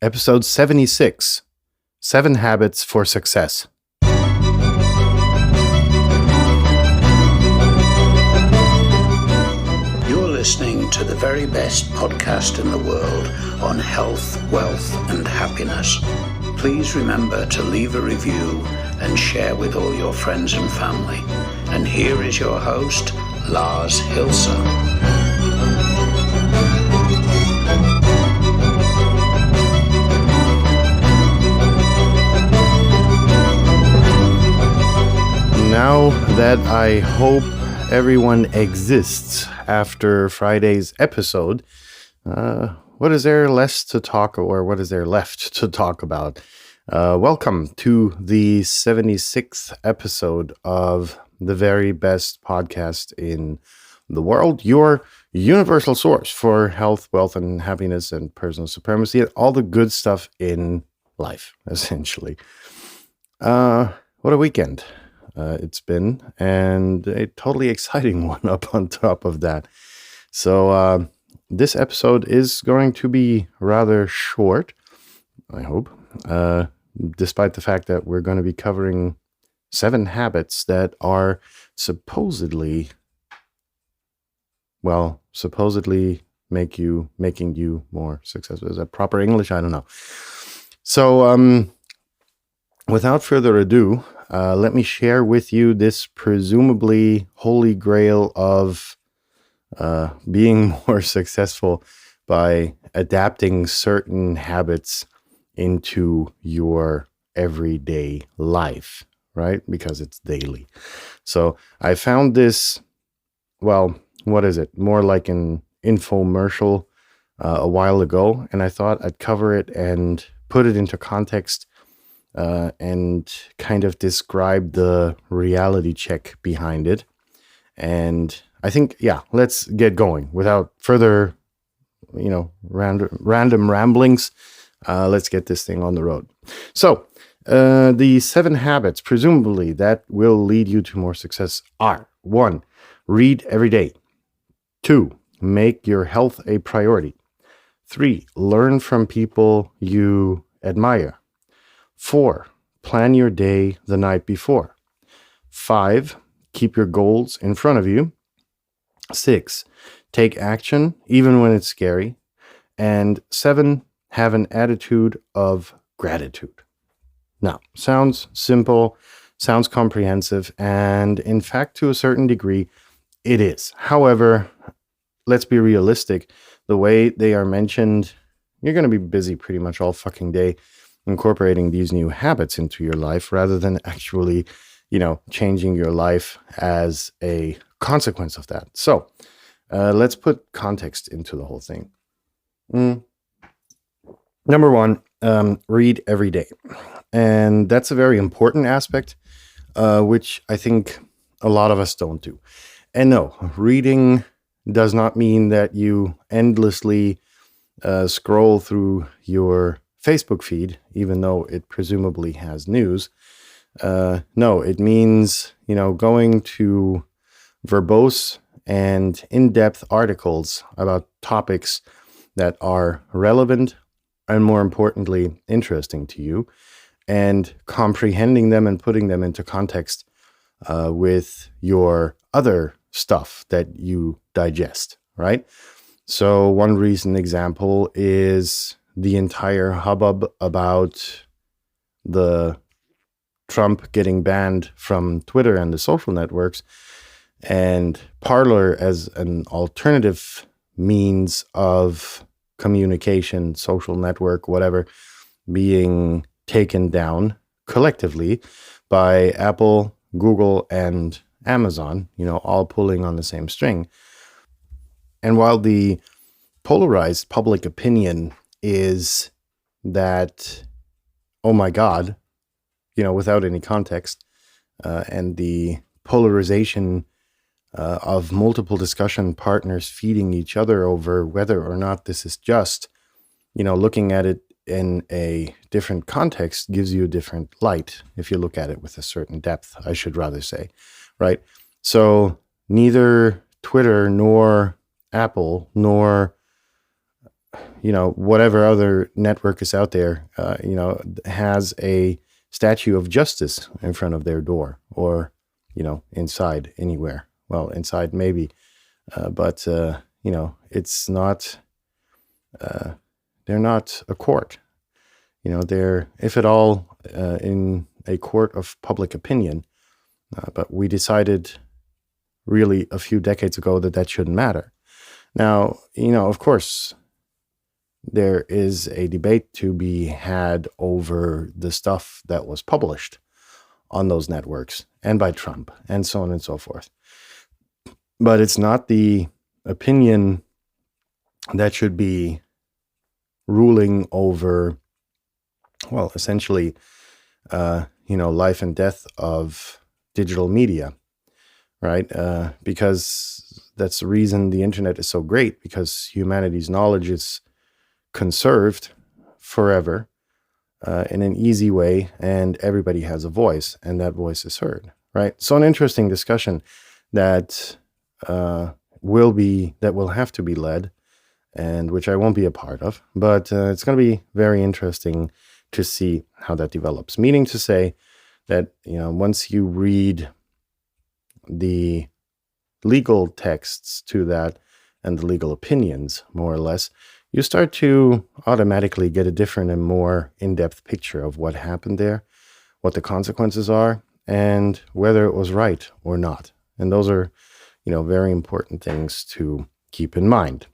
Episode 76, 7 Habits for Success. You're listening to the very best podcast in the world on health, wealth, and happiness. Please remember to leave a review and share with all your friends and family. And here is your host, Lars Hilser. Now that I hope everyone exists after Friday's episode, what is there less to talk, or what is there left to talk about? Welcome to the 76th episode of the very best podcast in the world, your universal source for health, wealth, and happiness and personal supremacy and all the good stuff in life, essentially. What a weekend it's been, and a totally exciting one up on top of that. So this episode is going to be rather short, I hope, despite the fact that we're going to be covering 7 habits that are supposedly making you more successful. Is that proper English? I don't know. So without further ado, let me share with you this presumably holy grail of being more successful by adapting certain habits into your everyday life, right? Because it's daily. So I found this, what is it? More like an infomercial a while ago, and I thought I'd cover it and put it into context and kind of describe the reality check behind it. And I think, let's get going without further, random ramblings. Let's get this thing on the road. So the 7 habits, presumably, that will lead you to more success are: 1, read every day. 2, make your health a priority. 3, learn from people you admire. 4, plan your day the night before. 5, keep your goals in front of you. 6, take action even when it's scary. And 7, have an attitude of gratitude. Now, sounds simple, sounds comprehensive, and in fact, to a certain degree, it is. However, let's be realistic. The way they are mentioned, you're going to be busy pretty much all fucking day incorporating these new habits into your life rather than actually, changing your life as a consequence of that. So let's put context into the whole thing. Number 1, read every day. And that's a very important aspect, which I think a lot of us don't do. And no, reading does not mean that you endlessly scroll through your Facebook feed, even though it presumably has news. No, it means, going to verbose and in-depth articles about topics that are relevant and, more importantly, interesting to you, and comprehending them and putting them into context with your other stuff that you digest, right? So one recent example is the entire hubbub about the Trump getting banned from Twitter and the social networks, and Parler as an alternative means of communication, social network, whatever, being taken down collectively by Apple, Google, and Amazon, all pulling on the same string. And while the polarized public opinion is that, oh my God, without any context, and the polarization of multiple discussion partners feeding each other over whether or not this is just, looking at it in a different context gives you a different light if you look at it with a certain depth, I should rather say, right? So neither Twitter nor Apple nor whatever other network is out there, has a statue of justice in front of their door, or, inside anywhere. Well, inside maybe, but it's not, they're not a court. They're, if at all, in a court of public opinion. But we decided really a few decades ago that shouldn't matter. Now, of course, there is a debate to be had over the stuff that was published on those networks and by Trump and so on and so forth. But it's not the opinion that should be ruling over, well, essentially, life and death of digital media, right? Because that's the reason the internet is so great, because humanity's knowledge is conserved forever in an easy way, and everybody has a voice, and that voice is heard, right? So an interesting discussion that will have to be led, and which I won't be a part of, but it's going to be very interesting to see how that develops. Meaning to say that, once you read the legal texts to that and the legal opinions, more or less, you start to automatically get a different and more in-depth picture of what happened there, what the consequences are, and whether it was right or not. And those are, very important things to keep in mind.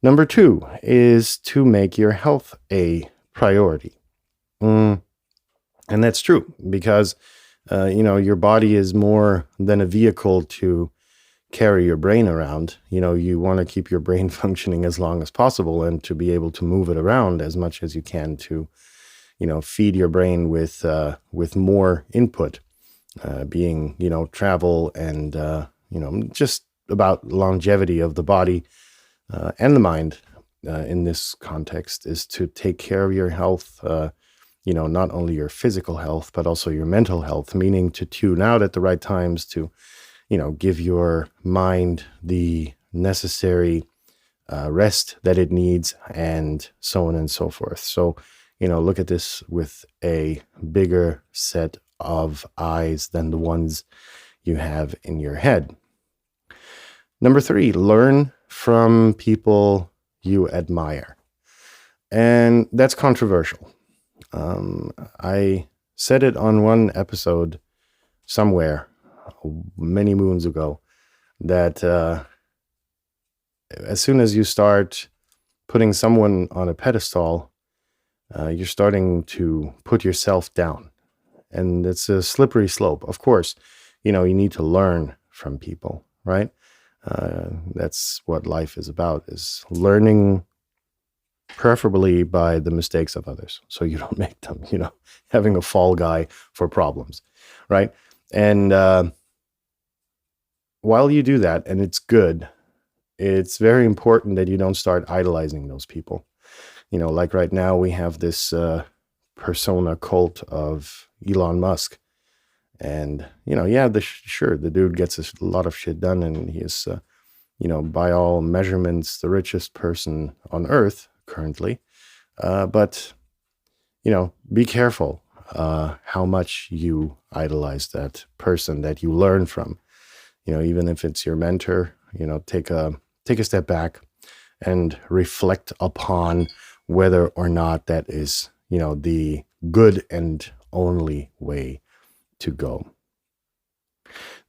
Number 2 is to make your health a priority. And that's true, because, your body is more than a vehicle to carry your brain around. You want to keep your brain functioning as long as possible, and to be able to move it around as much as you can to, feed your brain with more input, being, travel and, just about longevity of the body and the mind in this context is to take care of your health, not only your physical health, but also your mental health, meaning to tune out at the right times, to, give your mind the necessary rest that it needs, and so on and so forth. So, look at this with a bigger set of eyes than the ones you have in your head. Number 3, learn from people you admire. And that's controversial. I said it on one episode somewhere many moons ago that as soon as you start putting someone on a pedestal, you're starting to put yourself down. And it's a slippery slope. Of course, you need to learn from people, right? That's what life is about, is learning, preferably by the mistakes of others, so you don't make them, having a fall guy for problems, right? And while you do that, and it's good, it's very important that you don't start idolizing those people. Like right now we have this persona cult of Elon Musk. And, the dude gets a lot of shit done, and he is, by all measurements, the richest person on earth currently. But, be careful how much you idolize that person that you learn from. Even if it's your mentor, take a step back and reflect upon whether or not that is, the good and only way to go.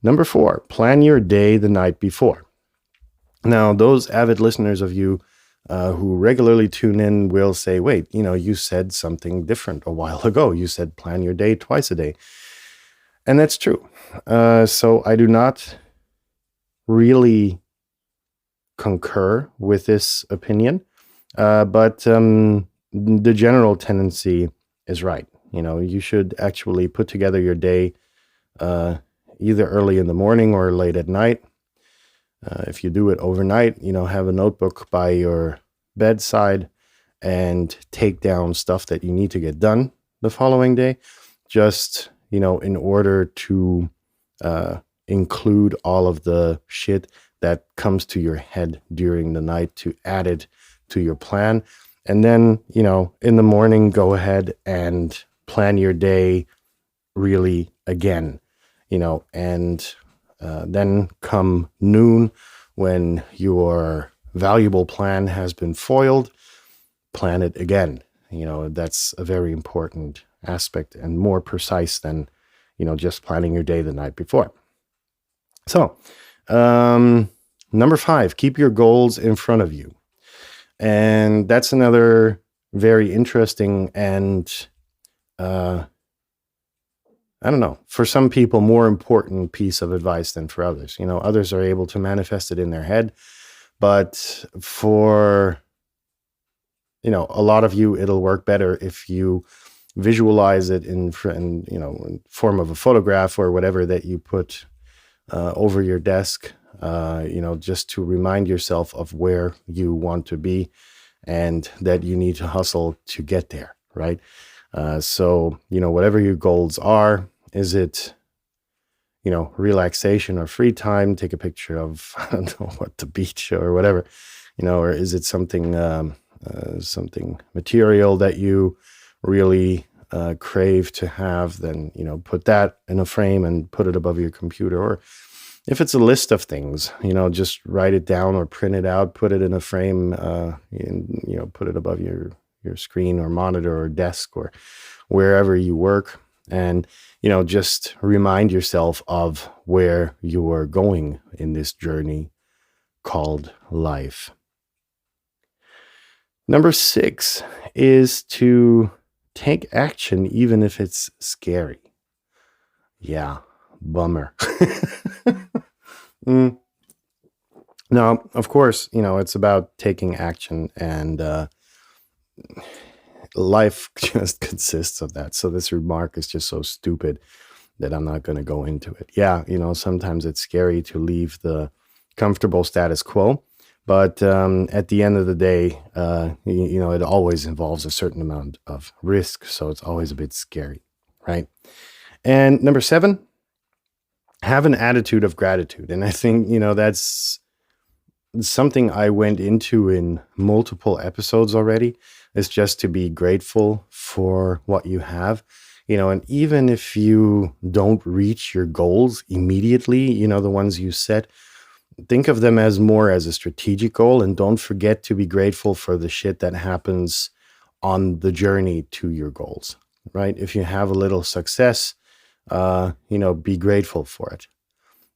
Number 4, plan your day the night before. Now, those avid listeners of you who regularly tune in will say, wait, you said something different a while ago. You said plan your day twice a day. And that's true. So I do not really concur with this opinion, but the general tendency is right. You should actually put together your day either early in the morning or late at night. If you do it overnight, have a notebook by your bedside and take down stuff that you need to get done the following day, just, in order to include all of the shit that comes to your head during the night, to add it to your plan. And then, in the morning, go ahead and plan your day really again, and then come noon, when your valuable plan has been foiled, plan it again. That's a very important aspect and more precise than, just planning your day the night before. So, number 5, keep your goals in front of you. And that's another very interesting and, I don't know, for some people, more important piece of advice than for others. Others are able to manifest it in their head, but for, a lot of you, it'll work better if you visualize it in form of a photograph or whatever that you put over your desk, just to remind yourself of where you want to be and that you need to hustle to get there, right? So, whatever your goals are, is it, relaxation or free time? Take a picture of, I don't know what, the beach or whatever, or is it something material that you really crave to have? Then, put that in a frame and put it above your computer. Or if it's a list of things, just write it down or print it out, put it in a frame, and, put it above your screen or monitor or desk or wherever you work. And, just remind yourself of where you are going in this journey called life. Number 6 is to take action, even if it's scary. Yeah, bummer. Now, of course, it's about taking action, and life just consists of that. So this remark is just so stupid that I'm not going to go into it. Yeah, sometimes it's scary to leave the comfortable status quo, but at the end of the day, it always involves a certain amount of risk. So it's always a bit scary, right? And number 7, have an attitude of gratitude. And I think, that's something I went into in multiple episodes already, is just to be grateful for what you have, and even if you don't reach your goals immediately, the ones you set, think of them as more as a strategic goal, and don't forget to be grateful for the shit that happens on the journey to your goals, right? If you have a little success, be grateful for it.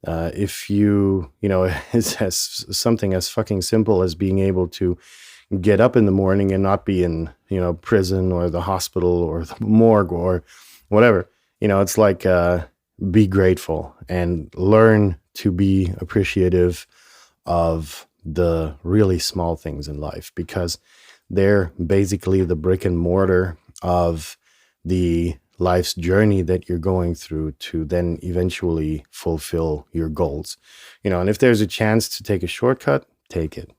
If you, it's as something as fucking simple as being able to get up in the morning and not be in, prison or the hospital or the morgue or whatever, it's like, be grateful and learn to be appreciative of the really small things in life, because they're basically the brick and mortar of the life's journey that you're going through to then eventually fulfill your goals. And if there's a chance to take a shortcut, take it.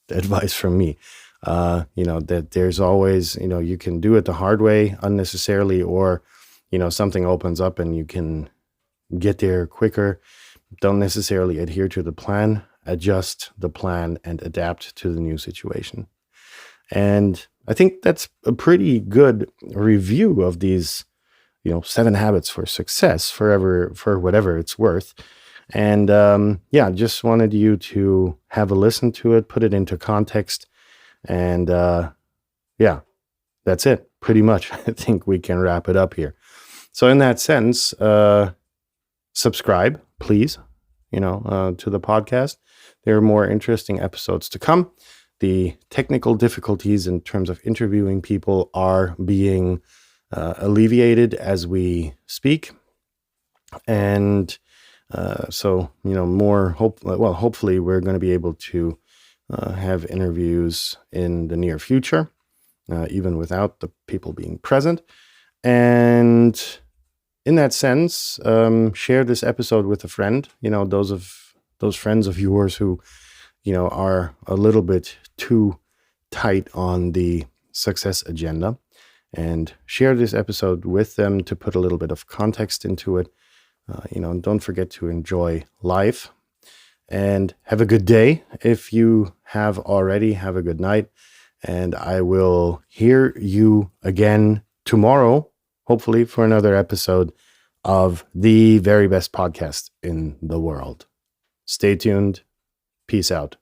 Advice from me, that there's always, you can do it the hard way unnecessarily, or, something opens up and you can get there quicker. Don't necessarily adhere to the plan, adjust the plan and adapt to the new situation. And I think that's a pretty good review of these, 7 habits for success for whatever it's worth. And just wanted you to have a listen to it, put it into context. And that's it. Pretty much, I think we can wrap it up here. So in that sense, subscribe, please, to the podcast. There are more interesting episodes to come. The technical difficulties in terms of interviewing people are being alleviated as we speak. And hopefully we're going to be able to have interviews in the near future, even without the people being present. And in that sense, share this episode with a friend, those friends of yours who, are a little bit too tight on the success agenda, and share this episode with them to put a little bit of context into it. Don't forget to enjoy life. And have a good day. If you have already, have a good night. And I will hear you again tomorrow, hopefully, for another episode of the very best podcast in the world. Stay tuned. Peace out.